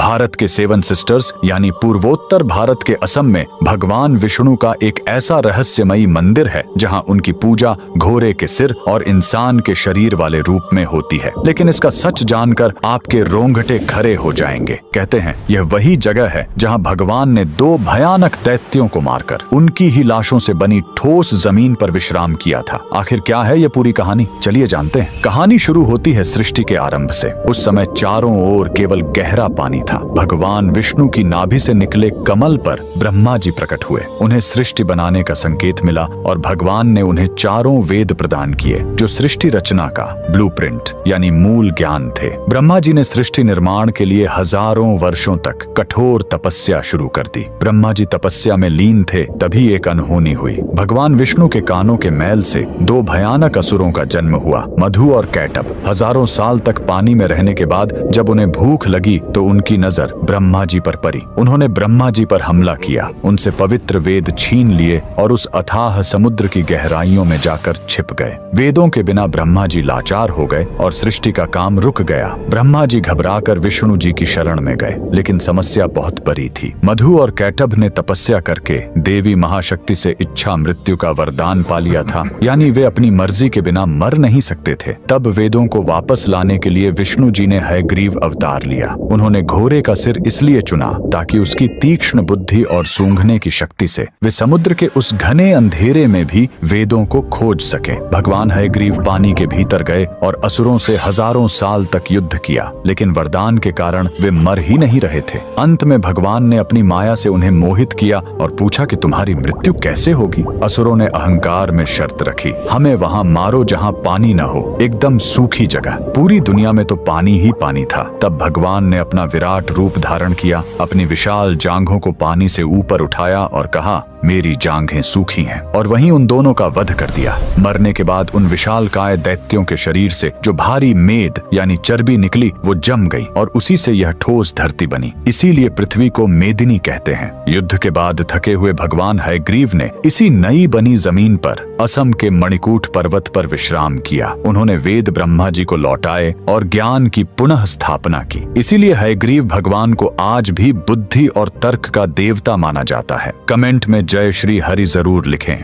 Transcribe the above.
भारत के seven sisters यानी पूर्वोत्तर भारत के असम में भगवान विष्णु का एक ऐसा रहस्यमयी मंदिर है जहां उनकी पूजा घोड़े के सिर और इंसान के शरीर वाले रूप में होती है। लेकिन इसका सच जानकर आपके रोंगटे खड़े हो जाएंगे। कहते हैं यह वही जगह है जहां भगवान ने 2 भयानक दैत्यों को मारकर उनकी ही लाशों से बनी ठोस जमीन पर विश्राम किया था। आखिर क्या है यह पूरी कहानी, चलिए जानते हैं। कहानी शुरू होती है सृष्टि के आरंभ से। उस समय चारों ओर केवल गहरा पानी था। भगवान विष्णु की नाभि से निकले कमल पर ब्रह्मा जी प्रकट हुए। उन्हें सृष्टि बनाने का संकेत मिला और भगवान ने उन्हें चारों वेद प्रदान किए जो सृष्टि रचना का ब्लूप्रिंट यानी मूल ज्ञान थे। ब्रह्मा जी ने सृष्टि निर्माण के लिए हजारों वर्षों तक कठोर तपस्या शुरू कर दी। ब्रह्मा जी तपस्या में लीन थे, तभी एक अनहोनी हुई। भगवान विष्णु के कानों के मैल से 2 भयानक असुरों का जन्म हुआ, मधु और कैटभ। हजारों साल तक पानी में रहने के बाद जब उन्हें भूख लगी तो उनकी नजर ब्रह्मा जी पर पड़ी। उन्होंने ब्रह्मा जी पर हमला किया, उनसे पवित्र वेद छीन लिए और उस अथाह समुद्र की गहराइयों में जाकर छिप गए। वेदों के बिना ब्रह्मा जी लाचार हो गए और सृष्टि का काम रुक गया। ब्रह्मा जी घबराकर विष्णु जी की शरण में गए, लेकिन समस्या बहुत बड़ी थी। मधु और कैटभ ने तपस्या करके देवी महाशक्ति से इच्छा मृत्यु का वरदान पा लिया था, यानी वे अपनी मर्जी के बिना मर नहीं सकते थे। तब वेदों को वापस लाने के लिए विष्णु जी ने हयग्रीव अवतार लिया। उन्होंने घोड़े का सिर इसलिए चुना ताकि उसकी तीक्ष्ण बुद्धि और सूंघने की शक्ति से वे समुद्र के उस घने अंधेरे में भी वेदों को खोज सके। भगवान हयग्रीव पानी के भीतर गए और असुरों से हजारों साल तक युद्ध किया, लेकिन वरदान के कारण वे मर ही नहीं रहे थे। अंत में भगवान ने अपनी माया से उन्हें मोहित किया और पूछा कि तुम्हारी मृत्यु कैसे होगी। असुरों ने अहंकार में शर्त रखी, हमें वहां मारो जहां पानी न हो, एकदम सूखी जगह। पूरी दुनिया में तो पानी ही पानी था। तब भगवान ने अपना विराट रूप धारण किया, अपनी विशाल जांघों को पानी से ऊपर उठाया और कहा, मेरी जांघें सूखी हैं, और वहीं उन दोनों का वध कर दिया। मरने के बाद उन विशालकाय दैत्यों के शरीर से जो भारी मेद यानी चर्बी निकली वो जम गई और उसी से यह ठोस धरती बनी। इसीलिए पृथ्वी को मेदिनी कहते हैं। युद्ध के बाद थके हुए भगवान हयग्रीव ने इसी नई बनी जमीन पर असम के मणिकूट पर्वत पर विश्राम किया। उन्होंने वेद ब्रह्मा जी को लौटाए और ज्ञान की पुनः स्थापना की। इसीलिए हयग्रीव भगवान को आज भी बुद्धि और तर्क का देवता माना जाता है। कमेंट में जय श्री हरि जरूर लिखें।